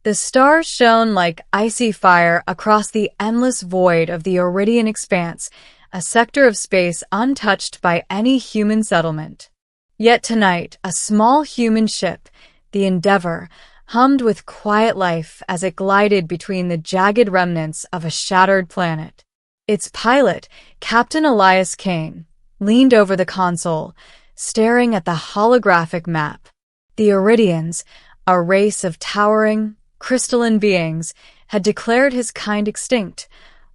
The stars shone like icy fire across the endless void of the Iridian expanse, a sector of space untouched by any human settlement. Yet tonight, a small human ship, the Endeavor, hummed with quiet life as it glided between the jagged remnants of a shattered planet. Its pilot, Captain Elias Kane, leaned over the console, staring at the holographic map. The Iridians, a race of towering, crystalline beings, had declared his kind extinct,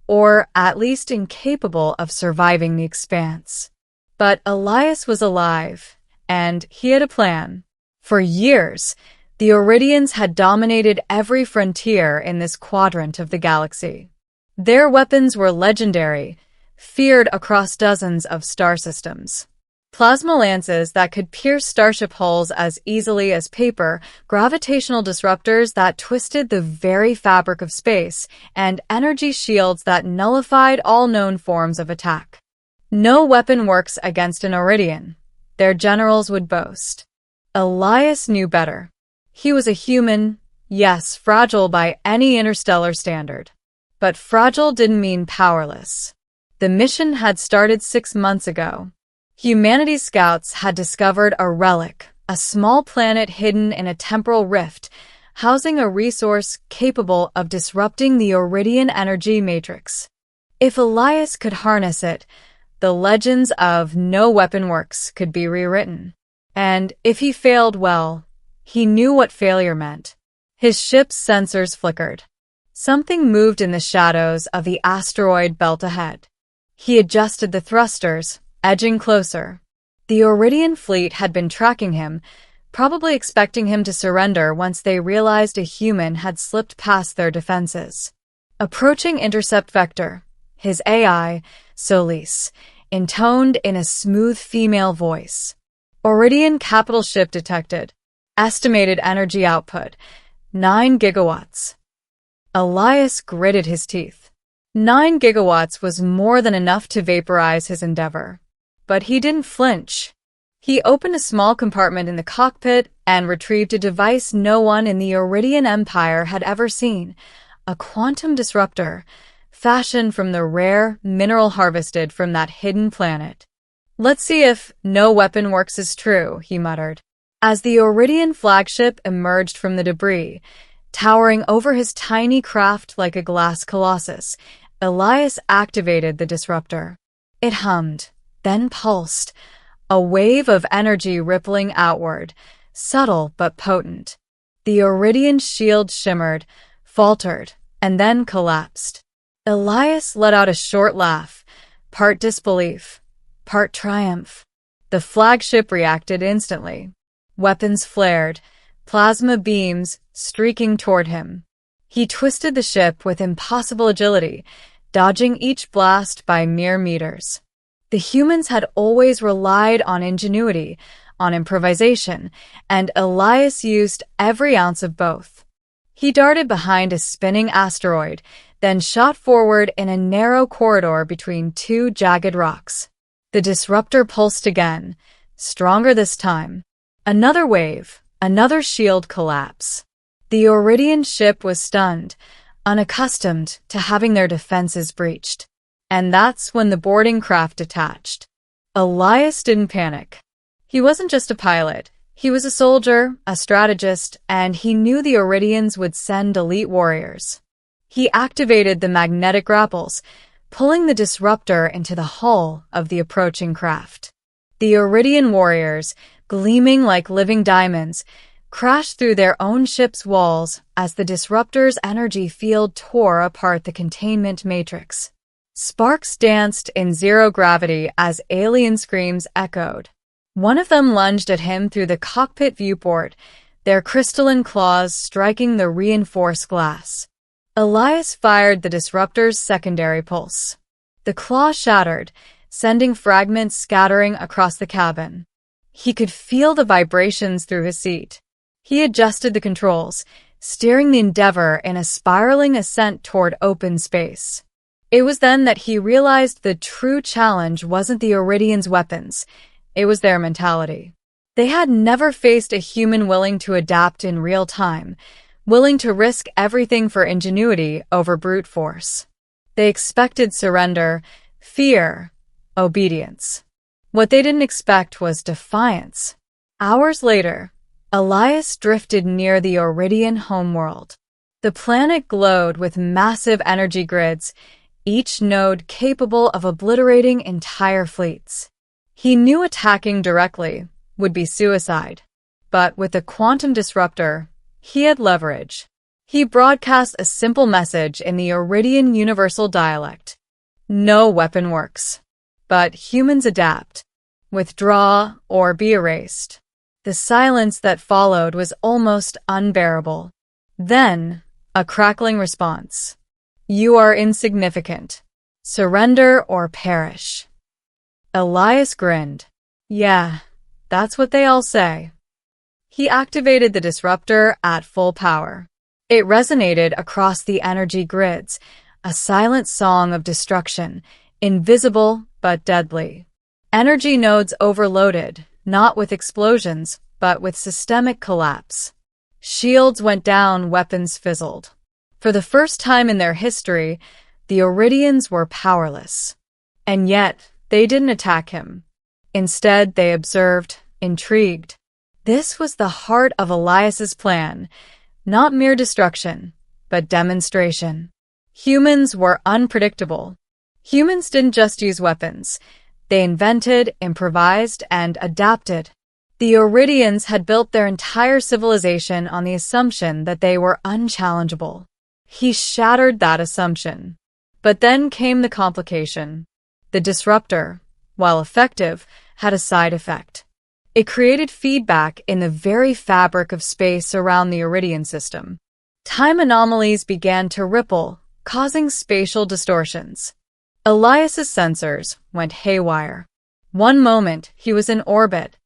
or at least incapable of surviving the expanse. But Elias was alive, and he had a plan. For years, the Iridians had dominated every frontier in this quadrant of the galaxy. Their weapons were legendary, feared across dozens of star systems. Plasma lances that could pierce starship hulls as easily as paper, gravitational disruptors that twisted the very fabric of space, and energy shields that nullified all known forms of attack. No weapon works against an Iridian, their generals would boast. Elias knew better. He was a human, yes, fragile by any interstellar standard. But fragile didn't mean powerless. The mission had started 6 months ago. Humanity's scouts had discovered a relic, a small planet hidden in a temporal rift, housing a resource capable of disrupting the Iridian energy matrix. If Elias could harness it, the legends of no weapon works could be rewritten. And if he failed, well, he knew what failure meant. His ship's sensors flickered. Something moved in the shadows of the asteroid belt ahead. He adjusted the thrusters, edging closer. The Iridian fleet had been tracking him, probably expecting him to surrender once they realized a human had slipped past their defenses. Approaching intercept vector, his AI, Solis, intoned in a smooth female voice. Iridian capital ship detected. Estimated energy output, 9 gigawatts. Elias gritted his teeth. 9 gigawatts was more than enough to vaporize his Endeavor. But he didn't flinch. He opened a small compartment in the cockpit and retrieved a device no one in the Iridian Empire had ever seen, a quantum disruptor, fashioned from the rare mineral harvested from that hidden planet. "Let's see if no weapon works is true," he muttered. As the Iridian flagship emerged from the debris, towering over his tiny craft like a glass colossus, Elias activated the disruptor. It hummed, then pulsed, a wave of energy rippling outward, subtle but potent. The Iridian shield shimmered, faltered, and then collapsed. Elias let out a short laugh, part disbelief, part triumph. The flagship reacted instantly. Weapons flared, plasma beams streaking toward him. He twisted the ship with impossible agility, dodging each blast by mere meters. The humans had always relied on ingenuity, on improvisation, and Elias used every ounce of both. He darted behind a spinning asteroid, then shot forward in a narrow corridor between two jagged rocks. The disruptor pulsed again, stronger this time. Another wave, another shield collapse. The Iridian ship was stunned, unaccustomed to having their defenses breached. And that's when the boarding craft detached. Elias didn't panic. He wasn't just a pilot. He was a soldier, a strategist, and he knew the Iridians would send elite warriors. He activated the magnetic grapples, pulling the disruptor into the hull of the approaching craft. The Iridian warriors, gleaming like living diamonds, crashed through their own ship's walls as the disruptor's energy field tore apart the containment matrix. Sparks danced in zero gravity as alien screams echoed. One of them lunged at him through the cockpit viewport, their crystalline claws striking the reinforced glass. Elias fired the disruptor's secondary pulse. The claw shattered, sending fragments scattering across the cabin. He could feel the vibrations through his seat. He adjusted the controls, steering the Endeavor in a spiraling ascent toward open space. It was then that he realized the true challenge wasn't the Iridians' weapons, it was their mentality. They had never faced a human willing to adapt in real time, willing to risk everything for ingenuity over brute force. They expected surrender, fear, obedience. What they didn't expect was defiance. Hours later, Elias drifted near the Auridian homeworld. The planet glowed with massive energy grids, each node capable of obliterating entire fleets. He knew attacking directly would be suicide, but with a quantum disruptor, he had leverage. He broadcast a simple message in the Auridian universal dialect. No weapon works, but humans adapt. Withdraw or be erased. The silence that followed was almost unbearable. Then, a crackling response. You are insignificant. Surrender or perish. Elias grinned. Yeah, that's what they all say. He activated the disruptor at full power. It resonated across the energy grids, a silent song of destruction, invisible but deadly. Energy nodes overloaded, not with explosions, but with systemic collapse. Shields went down, weapons fizzled. For the first time in their history, the Auridians were powerless. And yet, they didn't attack him. Instead, they observed, intrigued. This was the heart of Elias's plan, not mere destruction, but demonstration. Humans were unpredictable. Humans didn't just use weapons. They invented, improvised, and adapted. The Auridians had built their entire civilization on the assumption that they were unchallengeable. He shattered that assumption. But then came the complication. The disruptor, while effective, had a side effect. It created feedback in the very fabric of space around the Auridian system. Time anomalies began to ripple, causing spatial distortions. Elias's sensors went haywire. One moment, he was in orbit.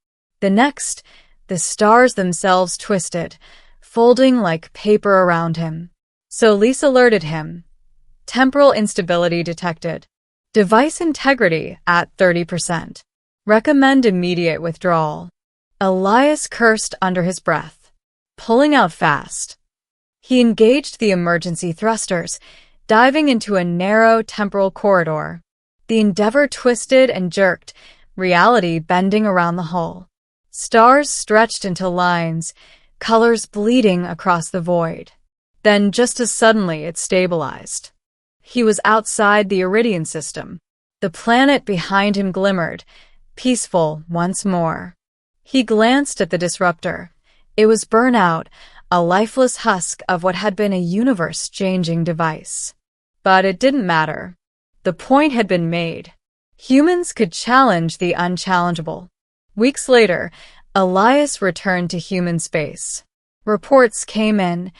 The next, the stars themselves twisted, folding like paper around him. Solis alerted him. Temporal instability detected. Device integrity at 30%. Recommend immediate withdrawal. Elias cursed under his breath, pulling out fast. He engaged the emergency thrusters, diving into a narrow temporal corridor. The Endeavor twisted and jerked, reality bending around the hull. Stars stretched into lines, colors bleeding across the void. Then, just as suddenly, it stabilized. He was outside the Auridian system. The planet behind him glimmered, peaceful once more. He glanced at the disruptor. It was burnout, a lifeless husk of what had been a universe-changing device. But it didn't matter. The point had been made. Humans could challenge the unchallengeable. Weeks later, Elias returned to human space. Reports came in.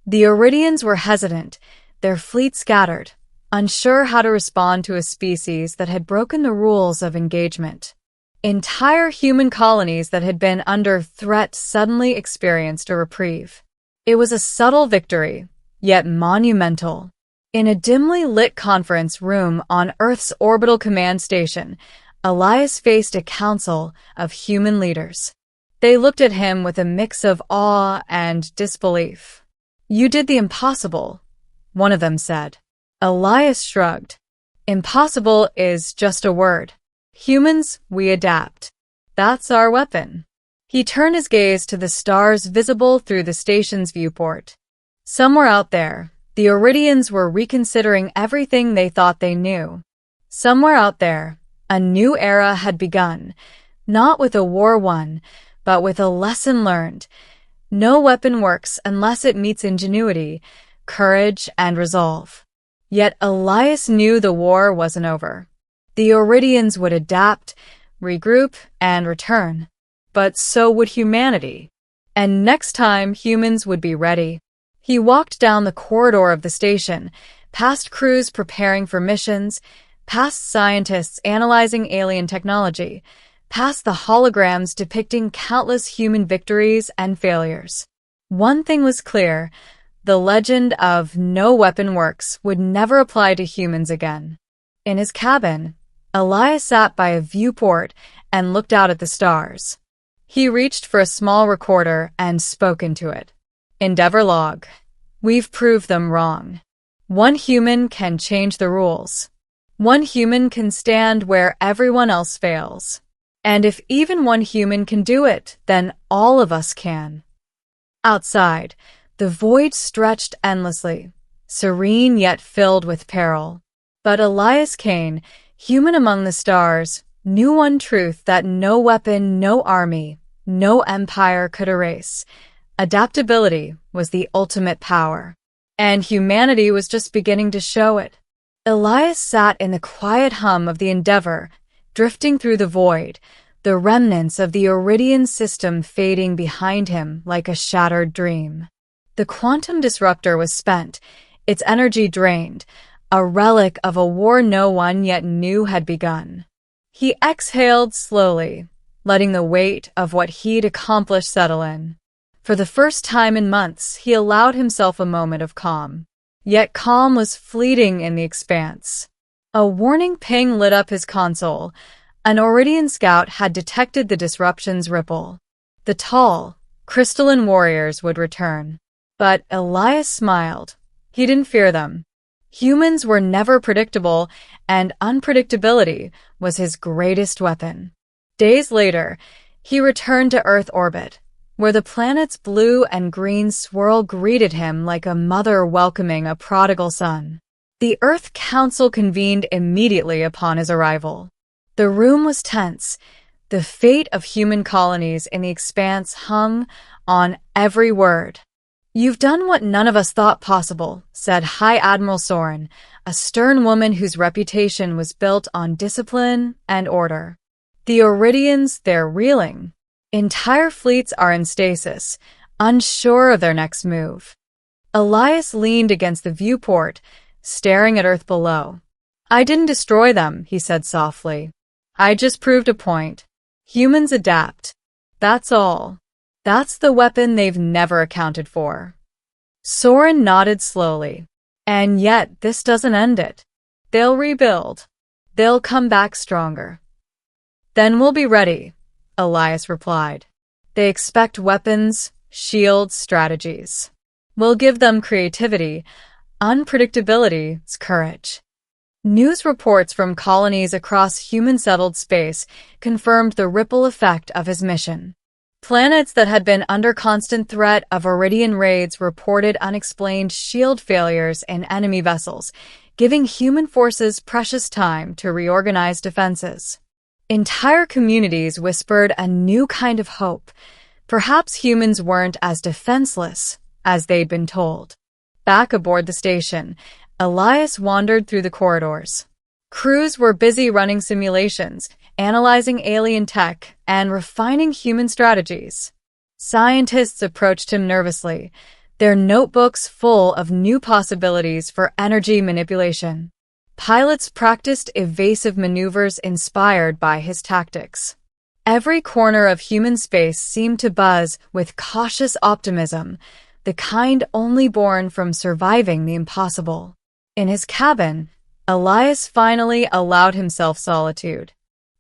The Auridians were hesitant, their fleet scattered, unsure how to respond to a species that had broken the rules of engagement. Entire human colonies that had been under threat suddenly experienced a reprieve. It was a subtle victory, yet monumental. In a dimly lit conference room on Earth's orbital command station, Elias faced a council of human leaders. They looked at him with a mix of awe and disbelief. You did the impossible, one of them said. Elias shrugged. Impossible is just a word. Humans, we adapt. That's our weapon. He turned his gaze to the stars visible through the station's viewport. Somewhere out there, the Auridians were reconsidering everything they thought they knew. Somewhere out there, a new era had begun, not with a war won, but with a lesson learned. No weapon works unless it meets ingenuity, courage, and resolve. Yet Elias knew the war wasn't over. The Auridians would adapt, regroup, and return. But so would humanity. And next time, humans would be ready. He walked down the corridor of the station, past crews preparing for missions, past scientists analyzing alien technology, past the holograms depicting countless human victories and failures. One thing was clear. The legend of no weapon works would never apply to humans again. In his cabin, Elias sat by a viewport and looked out at the stars. He reached for a small recorder and spoke into it. Endeavor log. We've proved them wrong. One human can change the rules. One human can stand where everyone else fails. And if even one human can do it, then all of us can. Outside, the void stretched endlessly, serene yet filled with peril. But Elias Kane, human among the stars, knew one truth that no weapon, no army, no empire could erase. Adaptability was the ultimate power, and humanity was just beginning to show it. Elias sat in the quiet hum of the Endeavor, drifting through the void, the remnants of the Iridian system fading behind him like a shattered dream. The quantum disruptor was spent, its energy drained, a relic of a war no one yet knew had begun. He exhaled slowly, letting the weight of what he'd accomplished settle in. For the first time in months, he allowed himself a moment of calm. Yet calm was fleeting in the expanse. A warning ping lit up his console. An Iridian scout had detected the disruption's ripple. The tall, crystalline warriors would return. But Elias smiled. He didn't fear them. Humans were never predictable, and unpredictability was his greatest weapon. Days later, he returned to Earth orbit, where the planet's blue and green swirl greeted him like a mother welcoming a prodigal son. The Earth Council convened immediately upon his arrival. The room was tense. The fate of human colonies in the expanse hung on every word. "You've done what none of us thought possible," said High Admiral Soren, a stern woman whose reputation was built on discipline and order. The Iridians, they're reeling. Entire fleets are in stasis, unsure of their next move. Elias leaned against the viewport, staring at Earth below. "I didn't destroy them," he said softly. "I just proved a point. Humans adapt. That's all. That's the weapon they've never accounted for." Soren nodded slowly. "And yet, this doesn't end it. They'll rebuild. They'll come back stronger." "Then we'll be ready," Elias replied. "They expect weapons, shields, strategies. We'll give them creativity, unpredictability, courage." News reports from colonies across human-settled space confirmed the ripple effect of his mission. Planets that had been under constant threat of Iridian raids reported unexplained shield failures in enemy vessels, giving human forces precious time to reorganize defenses. Entire communities whispered a new kind of hope. Perhaps humans weren't as defenseless as they'd been told. Back aboard the station, Elias wandered through the corridors. Crews were busy running simulations, analyzing alien tech, and refining human strategies. Scientists approached him nervously, their notebooks full of new possibilities for energy manipulation. Pilots practiced evasive maneuvers inspired by his tactics. Every corner of human space seemed to buzz with cautious optimism, the kind only born from surviving the impossible. In his cabin, Elias finally allowed himself solitude.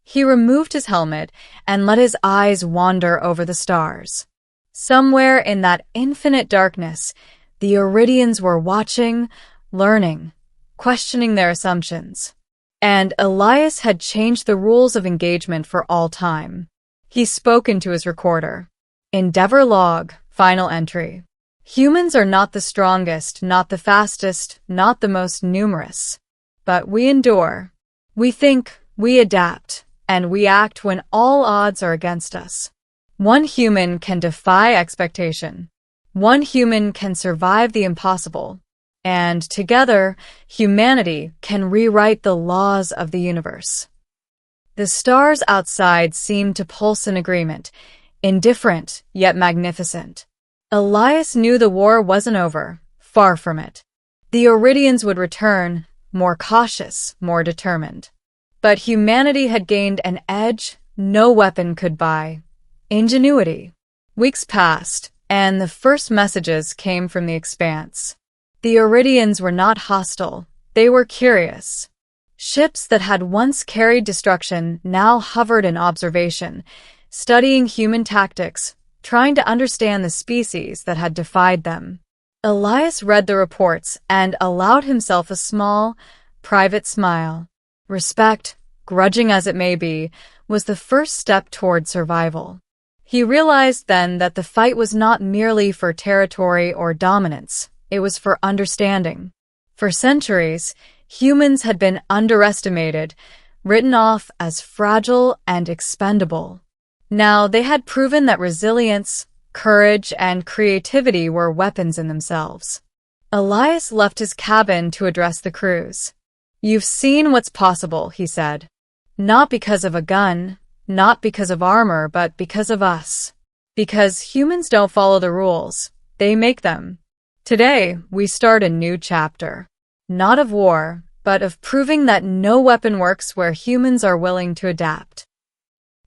He removed his helmet and let his eyes wander over the stars. Somewhere in that infinite darkness, the Iridians were watching, learning, questioning their assumptions. And Elias had changed the rules of engagement for all time. He spoke into his recorder. Endeavor log, final entry. Humans are not the strongest, not the fastest, not the most numerous. But we endure. We think, we adapt, and we act when all odds are against us. One human can defy expectation. One human can survive the impossible. And together, humanity can rewrite the laws of the universe. The stars outside seemed to pulse in agreement, indifferent yet magnificent. Elias knew the war wasn't over, far from it. The Iridians would return, more cautious, more determined. But humanity had gained an edge no weapon could buy: ingenuity. Weeks passed, and the first messages came from the expanse. The Iridians were not hostile, they were curious. Ships that had once carried destruction now hovered in observation, studying human tactics, trying to understand the species that had defied them. Elias read the reports and allowed himself a small, private smile. Respect, grudging as it may be, was the first step toward survival. He realized then that the fight was not merely for territory or dominance, it was for understanding. For centuries, humans had been underestimated, written off as fragile and expendable. Now they had proven that resilience, courage, and creativity were weapons in themselves. Elias left his cabin to address the crews. "You've seen what's possible," he said. "Not because of a gun, not because of armor, but because of us. Because humans don't follow the rules, they make them. Today, we start a new chapter. Not of war, but of proving that no weapon works where humans are willing to adapt."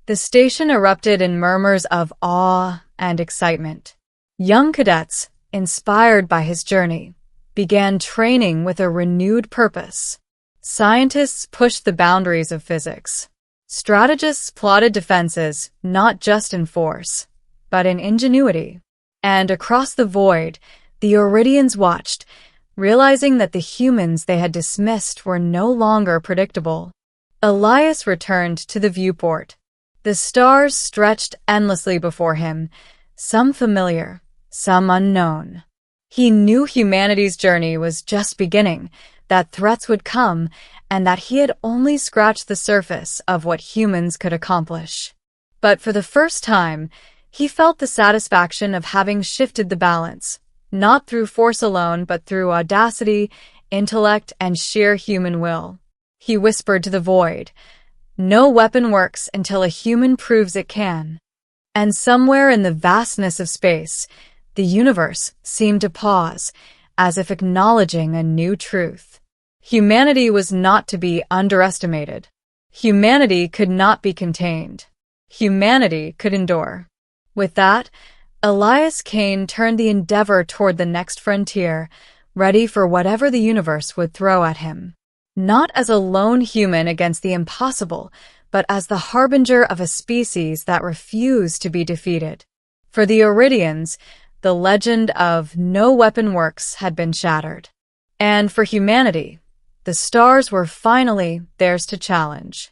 The station erupted in murmurs of awe and excitement. Young cadets, inspired by his journey, began training with a renewed purpose. Scientists pushed the boundaries of physics. Strategists plotted defenses not just in force, but in ingenuity. And across the void, the Oridians watched, realizing that the humans they had dismissed were no longer predictable. Elias returned to the viewport. The stars stretched endlessly before him, some familiar, some unknown. He knew humanity's journey was just beginning, that threats would come, and that he had only scratched the surface of what humans could accomplish. But for the first time, he felt the satisfaction of having shifted the balance, not through force alone, but through audacity, intellect, and sheer human will. He whispered to the void, "No weapon works until a human proves it can." And somewhere in the vastness of space, the universe seemed to pause, as if acknowledging a new truth. Humanity was not to be underestimated. Humanity could not be contained. Humanity could endure. With that, Elias Kane turned the endeavor toward the next frontier, ready for whatever the universe would throw at him. Not as a lone human against the impossible, but as the harbinger of a species that refused to be defeated. For the Oridians, the legend of no weapon works had been shattered. And for humanity, the stars were finally theirs to challenge.